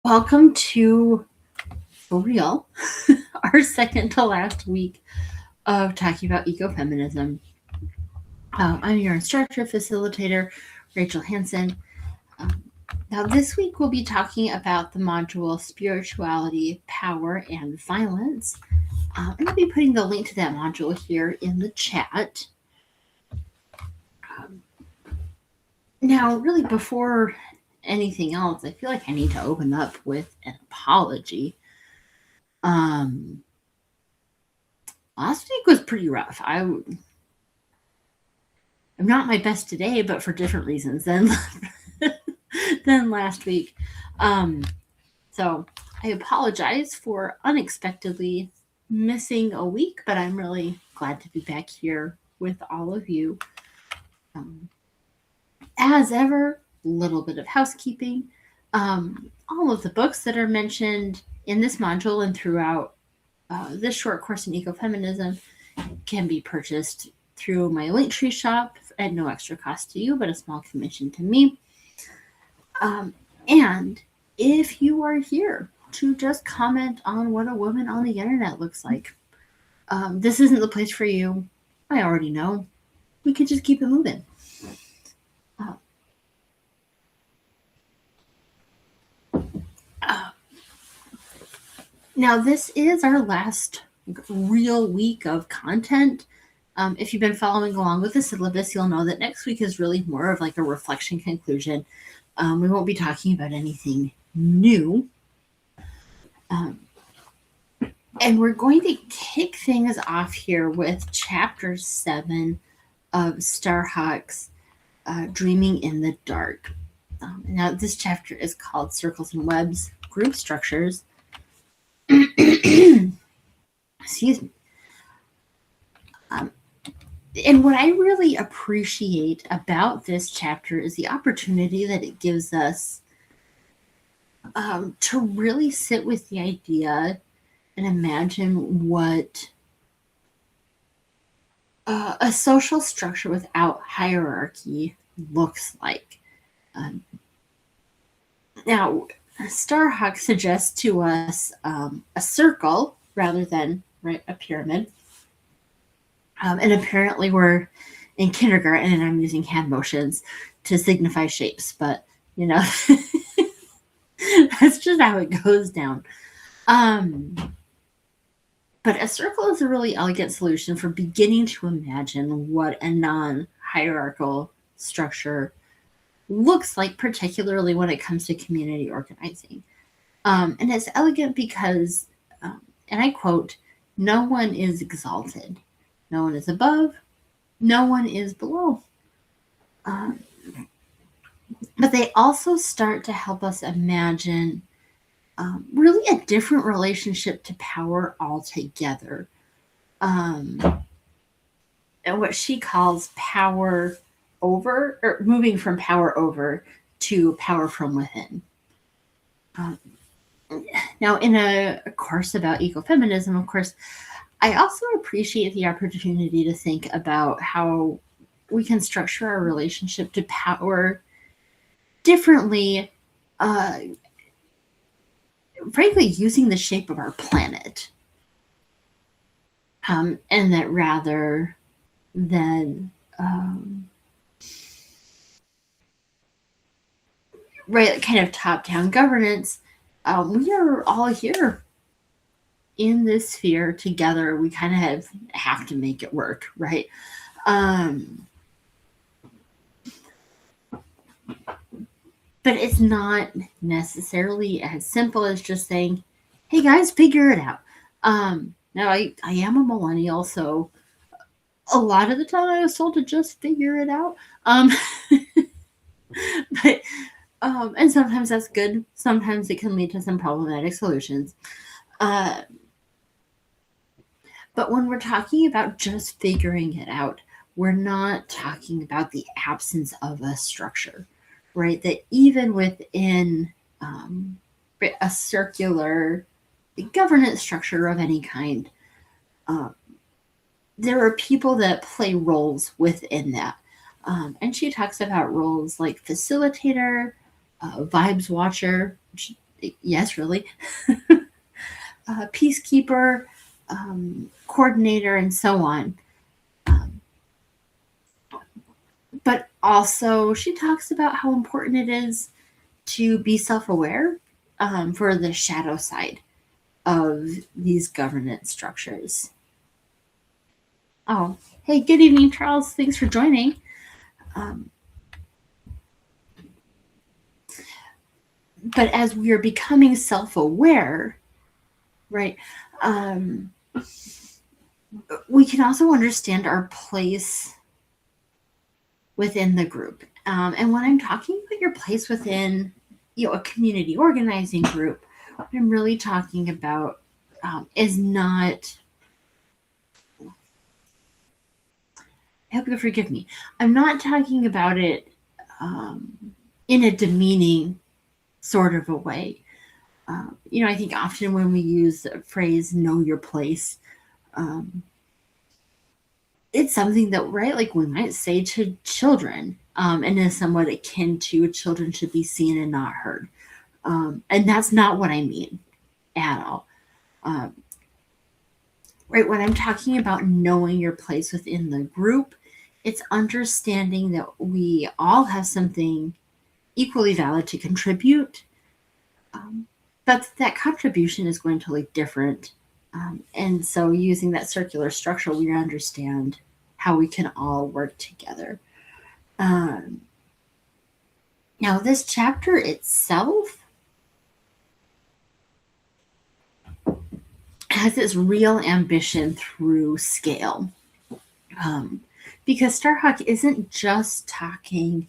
Welcome to, for real, our second to last week of talking about ecofeminism. I'm your instructor, facilitator, Rachel Hansen. Now, this week we'll be talking about the module Spirituality, Power, and Violence. And I'll be putting the link to that module here in the chat. Now, really, before anything else, I feel like I need to open up with an apology. Last week was pretty rough. I'm not my best today, but for different reasons than last week. So I apologize for unexpectedly missing a week, but I'm really glad to be back here with all of you. As ever, a little bit of housekeeping. All of the books that are mentioned in this module and throughout this short course in ecofeminism can be purchased through my Linktree shop at no extra cost to you, but a small commission to me. And if you are here to just comment on what a woman on the internet looks like, this isn't the place for you. I already know. We could just keep it moving. Now, this is our last real week of content. If you've been following along with the syllabus, you'll know that next week is really more of like a reflection conclusion. We won't be talking about anything new. And we're going to kick things off here with chapter 7 of Starhawk's Dreaming in the Dark. Now, this chapter is called Circles and Webs, Group Structures. Excuse me. And what I really appreciate about this chapter is the opportunity that it gives us to really sit with the idea and imagine what a social structure without hierarchy looks like. Now, Starhawk suggests to us a circle rather than a pyramid. And apparently we're in kindergarten and I'm using hand motions to signify shapes, but that's just how it goes down. But a circle is a really elegant solution for beginning to imagine what a non-hierarchical structure looks like, particularly when it comes to community organizing. And it's elegant because, and I quote, "No one is exalted. No one is above. No one is below." But they also start to help us imagine really a different relationship to power altogether. And what she calls power over, or moving from power over to power from within. Now, in a course about ecofeminism, of course, I also appreciate the opportunity to think about how we can structure our relationship to power differently, frankly, using the shape of our planet. And that rather than kind of top-down governance, we are all here in this sphere together. We kind of have to make it work, right? But it's not necessarily as simple as just saying, "Hey guys, figure it out." Now, I am a millennial, so a lot of the time I was told to just figure it out. But and sometimes that's good. Sometimes it can lead to some problematic solutions. But when we're talking about just figuring it out, we're not talking about the absence of a structure, right? That even within a circular governance structure of any kind, there are people that play roles within that. And she talks about roles like facilitator, vibes watcher, which Yes, really. Peacekeeper, coordinator, and so on. But also, she talks about how important it is to be self-aware for the shadow side of these governance structures. Oh, hey, good evening, Charles. Thanks for joining. But as we are becoming self-aware, right, we can also understand our place within the group. And when I'm talking about your place within, a community organizing group, what I'm really talking about is not. I hope you'll forgive me. I'm not talking about it in a demeaning sort of a way. I think often when we use the phrase "know your place," it's something that, right, like we might say to children, and is somewhat akin to children should be seen and not heard. And that's not what I mean at all. Right, when I'm talking about knowing your place within the group, it's understanding that we all have something equally valid to contribute, but that contribution is going to look different. And so using that circular structure, we understand how we can all work together. Now, this chapter itself has its real ambition through scale. Because Starhawk isn't just talking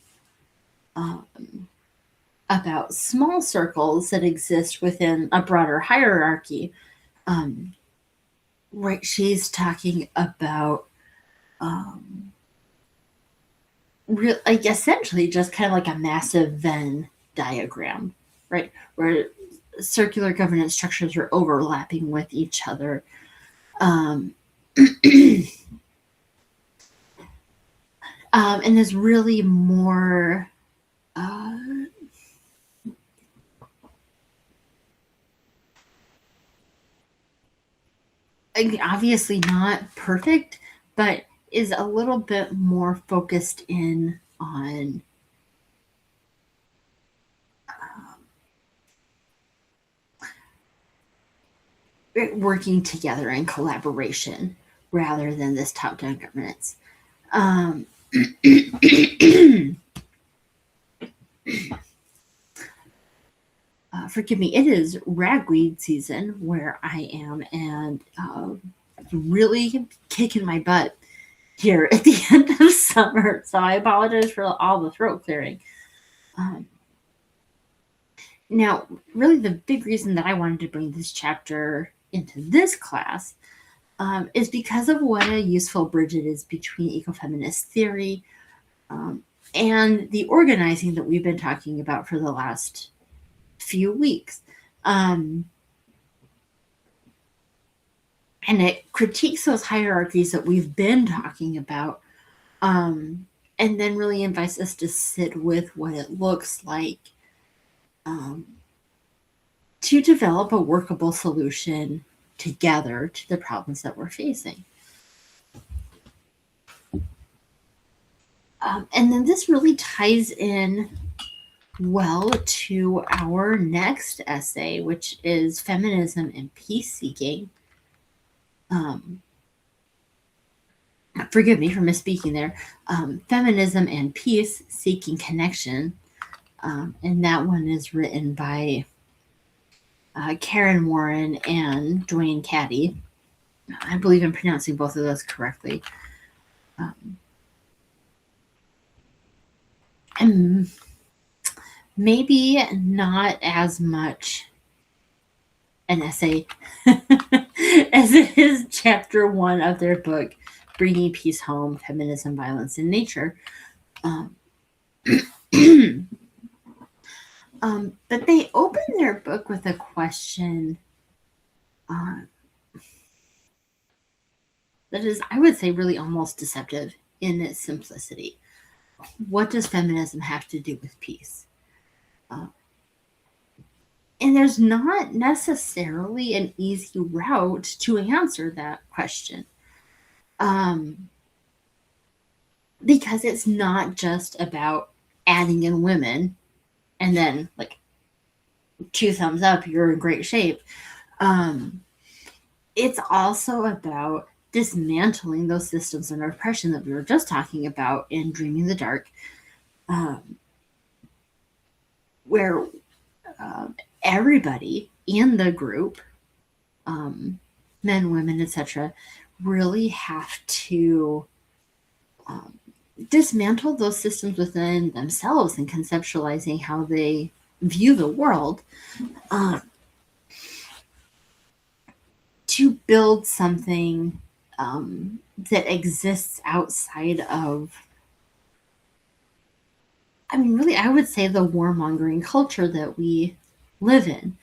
about small circles that exist within a broader hierarchy. Right, she's talking about essentially just kind of like a massive Venn diagram, right, where circular governance structures are overlapping with each other. And there's really more obviously not perfect, but is a little bit more focused in on working together in collaboration rather than this top-down governance. Forgive me, it is ragweed season where I am, and really kicking my butt here at the end of summer. So I apologize for all the throat clearing. Now, really the big reason that I wanted to bring this chapter into this class is because of what a useful bridge it is between ecofeminist theory and the organizing that we've been talking about for the last few weeks. And it critiques those hierarchies that we've been talking about, and then really invites us to sit with what it looks like to develop a workable solution together to the problems that we're facing. And then this really ties in well to our next essay, which is Feminism and Peace Seeking. Forgive me for misspeaking there. Feminism and Peace Seeking Connection. And that one is written by Karen Warren and Dwayne Caddy. I believe I'm pronouncing both of those correctly. And maybe not as much an essay as it is chapter 1 of their book, Bringing Peace Home, Feminism, Violence, and Nature. But they open their book with a question that is, I would say, really almost deceptive in its simplicity. What does feminism have to do with peace? And And there's not necessarily an easy route to answer that question. Because it's not just about adding in women and then like 2 thumbs up, you're in great shape. It's also about dismantling those systems of oppression that we were just talking about in Dreaming the Dark, where everybody in the group, men, women, etc., really have to dismantle those systems within themselves and conceptualizing how they view the world, to build something that exists outside of, I mean, really, I would say the warmongering culture that we live in.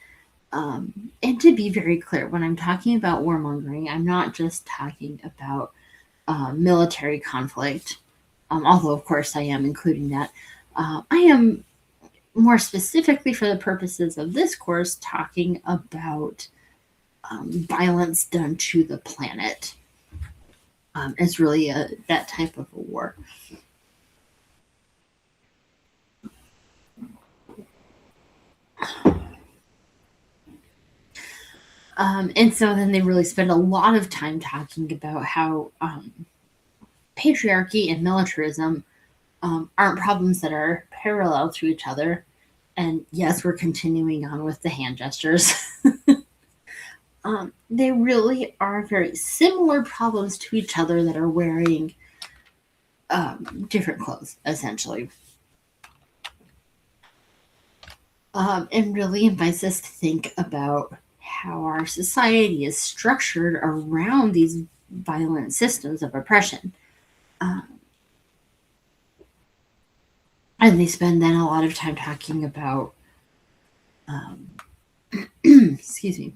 And to be very clear, when I'm talking about warmongering, I'm not just talking about military conflict, although, of course, I am including that. I am more specifically, for the purposes of this course, talking about violence done to the planet. It's really that type of a war. And so then they really spend a lot of time talking about how patriarchy and militarism aren't problems that are parallel to each other. And yes, we're continuing on with the hand gestures. They really are very similar problems to each other that are wearing different clothes, essentially. And really invites us to think about how our society is structured around these violent systems of oppression. And they spend then a lot of time talking about, excuse me,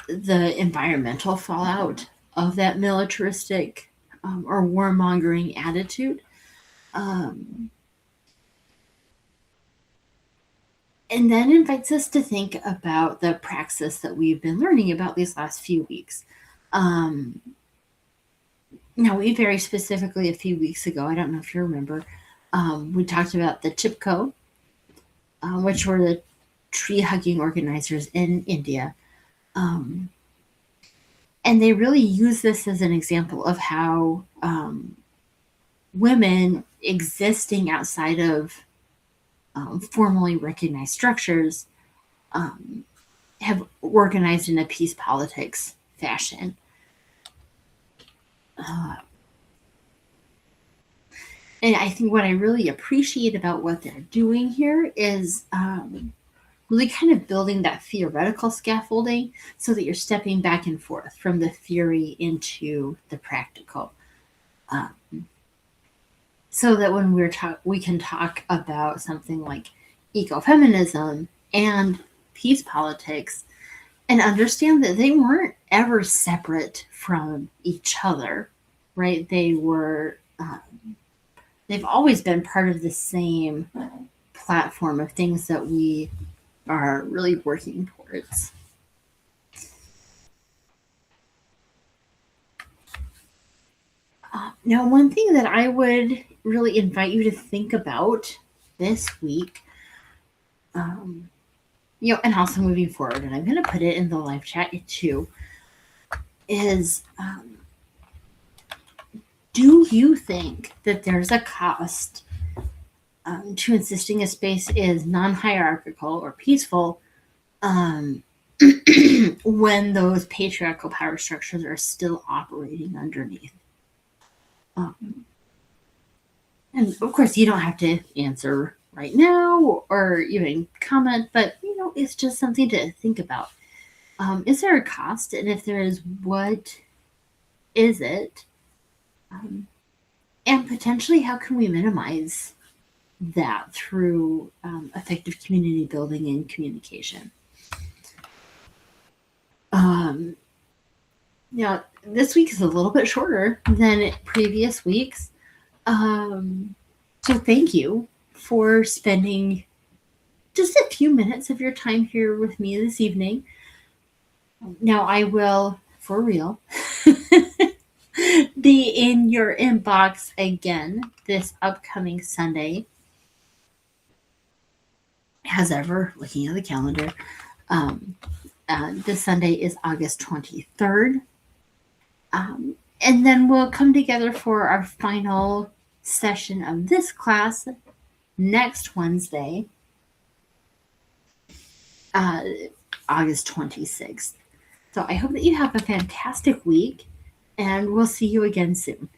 the environmental fallout of that militaristic or warmongering attitude. And then invites us to think about the praxis that we've been learning about these last few weeks. Now, we very specifically a few weeks ago, I don't know if you remember, we talked about the Chipko, which were the tree hugging organizers in India. And they really use this as an example of how women existing outside of formally recognized structures have organized in a peace politics fashion. And I think what I really appreciate about what they're doing here is really kind of building that theoretical scaffolding so that you're stepping back and forth from the theory into the practical. So that when we can talk about something like ecofeminism and peace politics and understand that they weren't ever separate from each other, right? They were, they've always been part of the same platform of things that we are really working towards. Now, one thing that I would really invite you to think about this week, and also moving forward, and I'm going to put it in the live chat too, is do you think that there's a cost to insisting a space is non-hierarchical or peaceful when those patriarchal power structures are still operating underneath? And of course, you don't have to answer right now or even comment, but it's just something to think about. Is there a cost? And if there is, what is it? And potentially, how can we minimize that through effective community building and communication? This week is a little bit shorter than previous weeks. So thank you for spending just a few minutes of your time here with me this evening. Now I will, for real, be in your inbox again this upcoming Sunday. As ever, looking at the calendar, this Sunday is August 23rd. And then we'll come together for our final session of this class next Wednesday, August 26th. So I hope that you have a fantastic week, and we'll see you again soon.